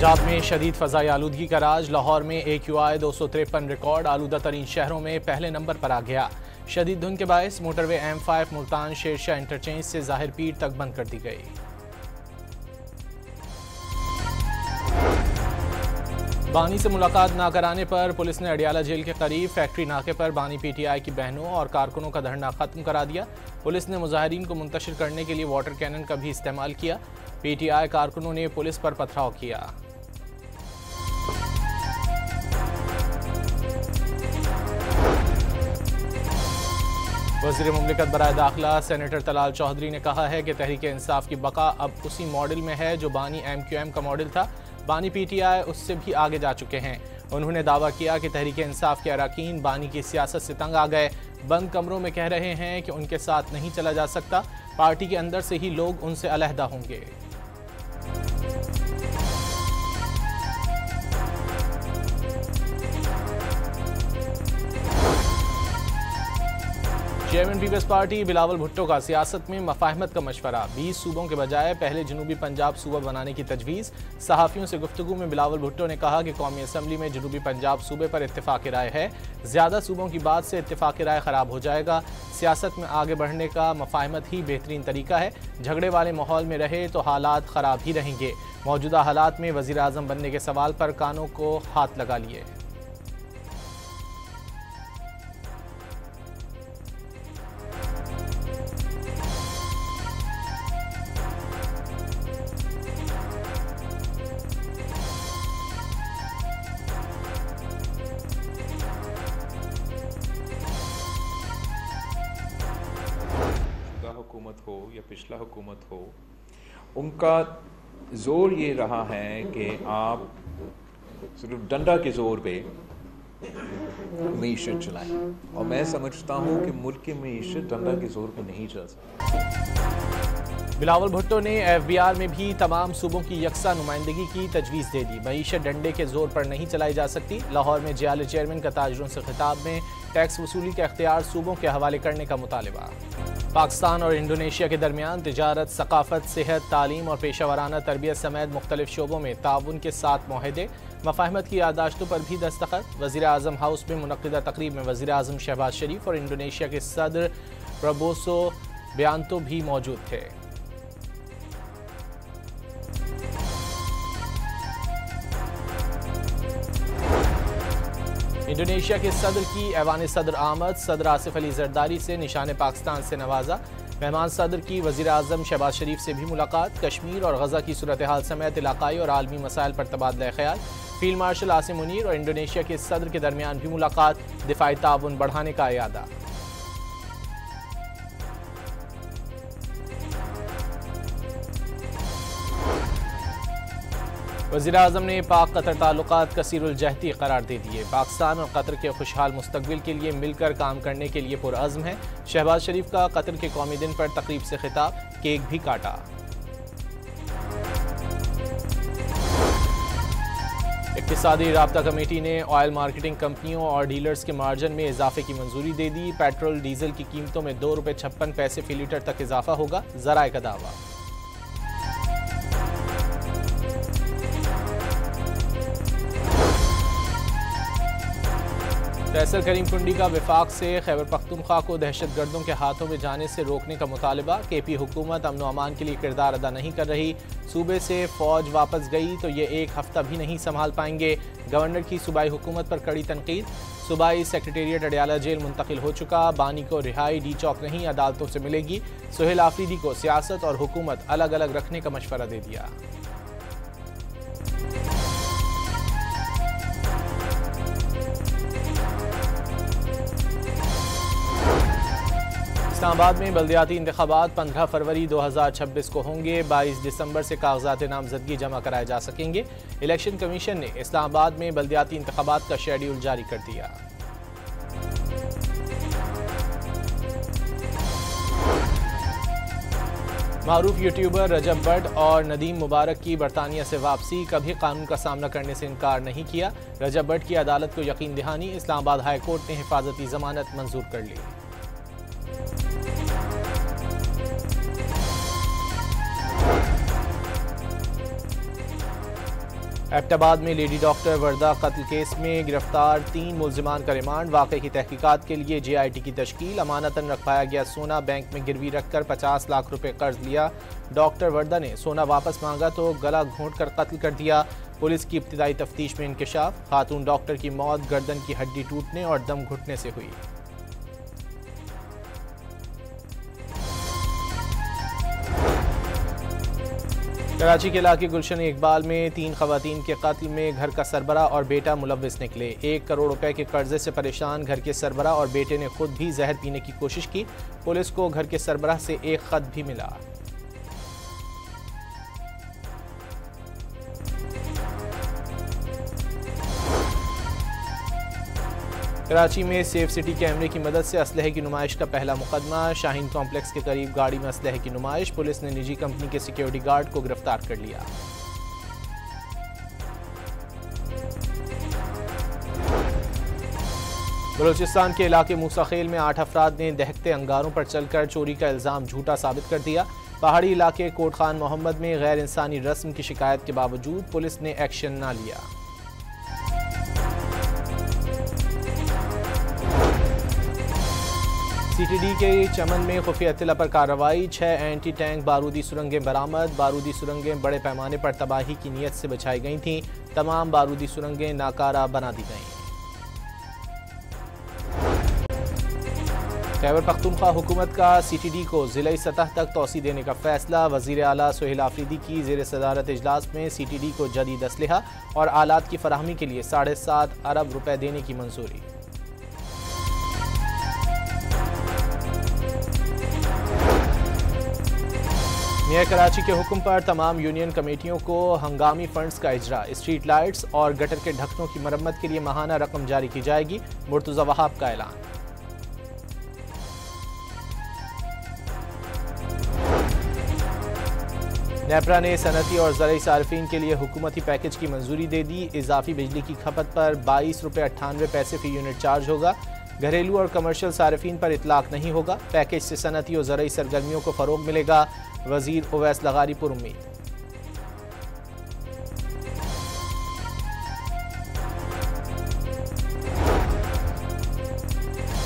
पंजाब में शदीद फ़ज़ाई आलूदगी का राज। लाहौर में AQI 253 रिकॉर्ड आलूदा तरीन शहरों में पहले नंबर पर आ गया। शदीद धुंध के बायस motorway M5 Multan Sher Shah interchange से ज़ाहिर पीर तक बंद कर दी गई। बानी से मुलाकात ना कराने पर पुलिस ने अडियाला जेल के करीब फैक्ट्री नाके पर बानी PTI की बहनों और कारकुनों का धरना खत्म करा दिया। पुलिस ने मुजाहिरीन को मुंतशिर करने के लिए वाटर कैनन का भी इस्तेमाल किया। PTI कारकुनों ने पुलिस पर पथराव किया। वज़ीर मुमलिकत बराए दाखिला सेनेटर तलाल चौधरी ने कहा है कि तहरीक इंसाफ की बका अब उसी मॉडल में है जो बानी MQM का मॉडल था। बानी PTI उससे भी आगे जा चुके हैं। उन्होंने दावा किया कि तहरीक इंसाफ के अरकान बानी की सियासत से तंग आ गए। बंद कमरों में कह रहे हैं कि उनके साथ नहीं चला जा सकता। पार्टी के अंदर से ही लोग उनसे अलहदा होंगे। चेयरमैन पीपल्स पार्टी बिलावल भुट्टो का सियासत में मफाहमत का मशवरा। 20 सूबों के बजाय पहले जनूबी पंजाब सूबा बनाने की तजवीज़। सहाफ़ियों से गुफ्तगू में बिलावल भुट्टो ने कहा कि कौमी असम्बली में जनूबी पंजाब सूबे पर इत्तेफाक राय है। ज़्यादा सूबों की बात से इत्तेफाक राय ख़राब हो जाएगा। सियासत में आगे बढ़ने का मफाहमत ही बेहतरीन तरीका है। झगड़े वाले माहौल में रहे तो हालात ख़राब ही रहेंगे। मौजूदा हालात में वज़ीर आज़म बनने के सवाल पर कानों को हाथ लगा लिए। हुकूमत हो या पिछला हुकूमत हो, उनका ज़ोर ये रहा है कि आप सिर्फ डंडा के ज़ोर पे मईशत चलाएं, और मैं समझता हूँ कि मुल्क की मईशत डंडा के ज़ोर पे नहीं चल सकती। बिलावल भुट्टो ने FBR में भी तमाम सूबों की यकसा नुमाइंदगी की तजवीज़ दे दी। मईशत डंडे के ज़ोर पर नहीं चलाई जा सकती। लाहौर में JLA चेयरमैन का ताजरों से खिताब में टैक्स वसूली का इख्तियार सूबों के हवाले करने का मुतालबा। पाकिस्तान और इंडोनेशिया के दरमियान तिजारत, सकाफत, सेहत, तालीम और पेशा वराना तरबियत समेत मुख्तलिफ शोबों में ताउन के 7 मुआहदे। मफाहमत की यादाश्तों पर भी दस्तखत। वज़ीर आज़म हाउस में मुनक़िदा तकरीब में वज़ीर आज़म शहबाज शरीफ और इंडोनेशिया के सदर प्रबोसो बियांतो भी मौजूद थे। इंडोनेशिया के सदर की ऐवान सदर आमद। सदर आसिफ अली जरदारी से निशान पाकिस्तान से नवाजा। मेहमान सदर की वज़ीर आज़म शहबाज शरीफ से भी मुलाकात। कश्मीर और गज़ा की सूरत हाल समेत इलाकाई और आलमी मसाइल पर तबादला ख्याल। फील्ड मार्शल आसिम मुनीर और इंडोनेशिया के सदर के दरमियान भी मुलाकात। दिफाई ताउन बढ़ाने का इरादा। वज़ीर आज़म ने पाक कतर ताल्लुकात कसीरुल जहती करार दे दिए। पाकिस्तान और कतर के खुशहाल मुस्तकबिल के लिए मिलकर काम करने के लिए पुरअज़्म है। शहबाज शरीफ का कतर के कौमी दिन पर तकरीब से खिताब। केक भी काटा। इक़्तिसादी राब्ता कमेटी ने ऑयल मार्केटिंग कंपनियों और डीलर्स के मार्जिन में इजाफे की मंजूरी दे दी। पेट्रोल डीजल की कीमतों में ₹2.56 फी लीटर तक इजाफा होगा। ज़राए का दावा। तहसील करीम कुंडी का विफाक से खैबर पख्तूनख्वा को दहशतगर्दों के हाथों में जाने से रोकने का मुतालबा। KP हुकूमत अमन व अमान के लिए किरदार अदा नहीं कर रही। सूबे से फौज वापस गई तो ये 1 हफ्ता भी नहीं संभाल पाएंगे। गवर्नर की सूबाई हुकूमत पर कड़ी तनकीद। सूबाई सेक्रेटेरिएट अडियाला जेल मुंतकिल हो चुका। बानी को रिहाई D चौक नहीं अदालतों से मिलेगी। सुहेल आफरीदी को सियासत और हुकूमत अलग अलग रखने का मशवरा दे दिया। इस्लामाबाद में बल्दियाती इंतखाबात 15 फरवरी 2026 को होंगे। 22 दिसंबर से कागजात नामजदगी जमा कराए जा सकेंगे। इलेक्शन कमीशन ने इस्लामाबाद में बल्दियाती इंतखाबात का शेड्यूल जारी कर दिया। मारूफ यूट्यूबर रजब भट्ट और नदीम मुबारक की बरतानिया से वापसी। कभी कानून का सामना करने से इनकार नहीं किया। रजब भट्ट की अदालत को यकीन दहानी। इस्लामाबाद हाई कोर्ट ने हिफाजती जमानत मंजूर कर ली। एबटाबाद में लेडी डॉक्टर वर्दा कत्ल केस में गिरफ्तार 3 मुल्जिमान का रिमांड। वाक़े की तहकीकात के लिए JIT की तश्कील। अमानतन रखवाया गया सोना बैंक में गिरवी रखकर 50 लाख रुपए कर्ज लिया। डॉक्टर वर्दा ने सोना वापस मांगा तो गला घोंट कर कत्ल कर दिया। पुलिस की इब्तिदाई तफ्तीश में इंकशाफ। खातून डॉक्टर की मौत गर्दन की हड्डी टूटने और दम घुटने से हुई। कराची के इलाके गुलशन इकबाल में 3 खवातीन के कत्ल में घर का सरबरा और बेटा मुलव्विस निकले। 1 करोड़ रुपए के कर्जे से परेशान घर के सरबरा और बेटे ने खुद भी जहर पीने की कोशिश की। पुलिस को घर के सरबरा से एक खत भी मिला। कराची में सेफ सिटी कैमरे की मदद से असलहे की नुमाइश का पहला मुकदमा। शाहीन कॉम्प्लेक्स के करीब गाड़ी में असलहे की नुमाइश। पुलिस ने निजी कंपनी के सिक्योरिटी गार्ड को गिरफ्तार कर लिया। बलूचिस्तान के इलाके मूसा खेल में 8 अफराद ने दहकते अंगारों पर चलकर चोरी का इल्जाम झूठा साबित कर दिया। पहाड़ी इलाके कोट खान मोहम्मद में गैर इंसानी रस्म की शिकायत के बावजूद पुलिस ने एक्शन न लिया। CTD के चमन में खुफिया इत्तला पर कार्रवाई। 6 एंटी टैंक बारूदी सुरंगें बरामद। बारूदी सुरंगें बड़े पैमाने पर तबाही की नीयत से बिछाई गई थीं। तमाम बारूदी सुरंगें नाकारा बना दी गईं। खैबर पख्तूनख्वा हुकूमत का CTD को ज़िले सतह तक तोसी देने का फैसला। वज़ीर आला सुहेल आफरीदी की ज़ेर सदारत इजलास में CTD को जदीद असलहा और आलात की फराहमी के लिए 7.5 अरब रुपए देने की मंजूरी। मेयर कराची के हुक्म पर तमाम यूनियन कमेटियों को हंगामी फंड्स का इजरा। स्ट्रीट लाइट्स और गटर के ढक्कनों की मरम्मत के लिए माहाना रकम जारी की जाएगी। मुर्तज़ा वहाब का ऐलान। नेपरा ने सनती और ज़राई सार्फिन के लिए हुकूमती पैकेज की मंजूरी दे दी। इजाफी बिजली की खपत पर 22 रुपये 98 पैसे फी यूनिट चार्ज होगा। घरेलू और कमर्शियल सार्फिन पर इतलाक नहीं होगा। पैकेज से सनती और ज़राई सरगर्मियों को फ़रोग मिलेगा। वज़ीर ओवैस लगारी पर उम्मीद।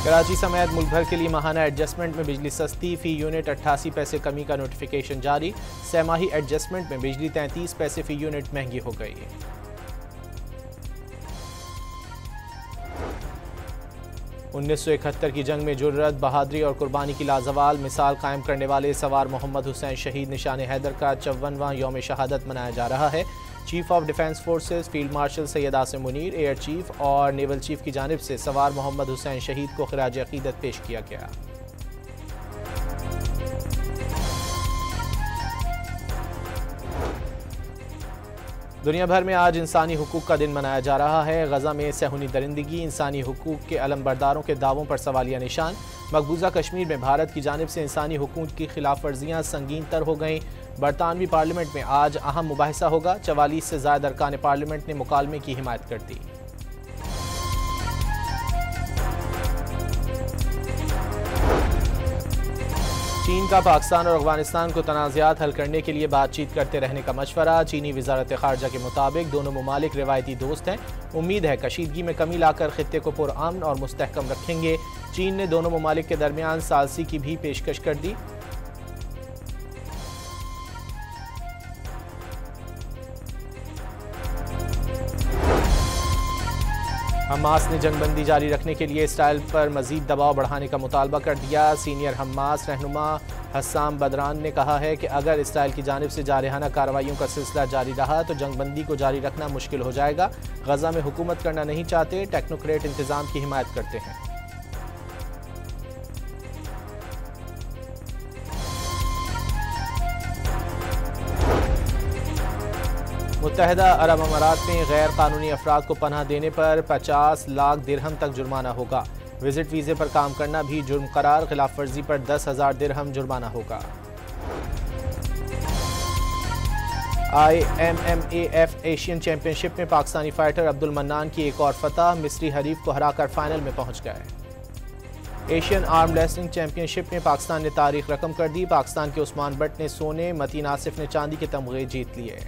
कराची समेत मुल्क भर के लिए माहाना एडजस्टमेंट में बिजली सस्ती। फी यूनिट 88 पैसे कमी का नोटिफिकेशन जारी। सहमाही एडजस्टमेंट में बिजली 33 पैसे फी यूनिट महंगी हो गई। 1971 की जंग में जुर्रत, बहादुरी और कुर्बानी की लाजवाल मिसाल कायम करने वाले सवार मोहम्मद हुसैन शहीद निशान हैदर का 54वां यौम शहादत मनाया जा रहा है। Chief of defence forces field marshal Syed Asim Munir, air chief और नेवल चीफ की जानिब से सवार मोहम्मद हुसैन शहीद को खिराज अकीदत पेश किया गया। दुनिया भर में आज इंसानी हुकूक का दिन मनाया जा रहा है। गजा में सहूनी दरिंदगी, इंसानी हुकूक के अलमबरदारों के दावों पर सवालिया निशान। मकबूजा कश्मीर में भारत की जानिब से इंसानी हुकूक की खिलाफ वर्जियाँ संगीन तर हो गईं। बरतानवी पार्लियामेंट में आज अहम मुबाहिसा होगा। 44 से ज़ायद अरकान पार्लियामेंट ने मुकालमे की हिमायत कर दी। चीन का पाकिस्तान और अफगानिस्तान को तनाज़ात हल करने के लिए बातचीत करते रहने का मशवरा। चीनी वज़ारत ख़ारजा के मुताबिक दोनों ममालिक रिवायती दोस्त हैं। उम्मीद है कशीदगी में कमी लाकर खित्ते को पुरअमन और मुस्तहकम रखेंगे। चीन ने दोनों ममालिक के दरमियान सालसी की भी पेशकश कर दी। हमास ने जंगबंदी जारी रखने के लिए इसराइल पर मजीद दबाव बढ़ाने का मुतालबा कर दिया। सीनियर हमास रहनुमा हस्साम बदरान ने कहा है कि अगर इसराइल की जानिब से जारहाना कार्रवाइयों का सिलसिला जारी रहा तो जंगबंदी को जारी रखना मुश्किल हो जाएगा। गजा में हुकूमत करना नहीं चाहते, टेक्नोक्रेट इंतजाम की हिमायत करते हैं। मुत्तहिदा अरब अमारात में गैर कानूनी अफराद को पनाह देने पर 50 लाख दिरहम तक जुर्माना होगा। विजिट वीज़े पर काम करना भी जुर्म करार। खिलाफ वर्जी पर 10,000 दिरहम जुर्माना होगा। IMMAF एशियन चैंपियनशिप में पाकिस्तानी फाइटर अब्दुल मन्नान की एक और फतह। मिस्री हरीफ को हराकर फाइनल में पहुंच गए। एशियन आर्म रेसलिंग चैंपियनशिप में पाकिस्तान ने तारीख रकम कर दी। पाकिस्तान के उस्मान बट ने सोने, मतीन आसिफ ने चांदी के तमगे जीत लिए।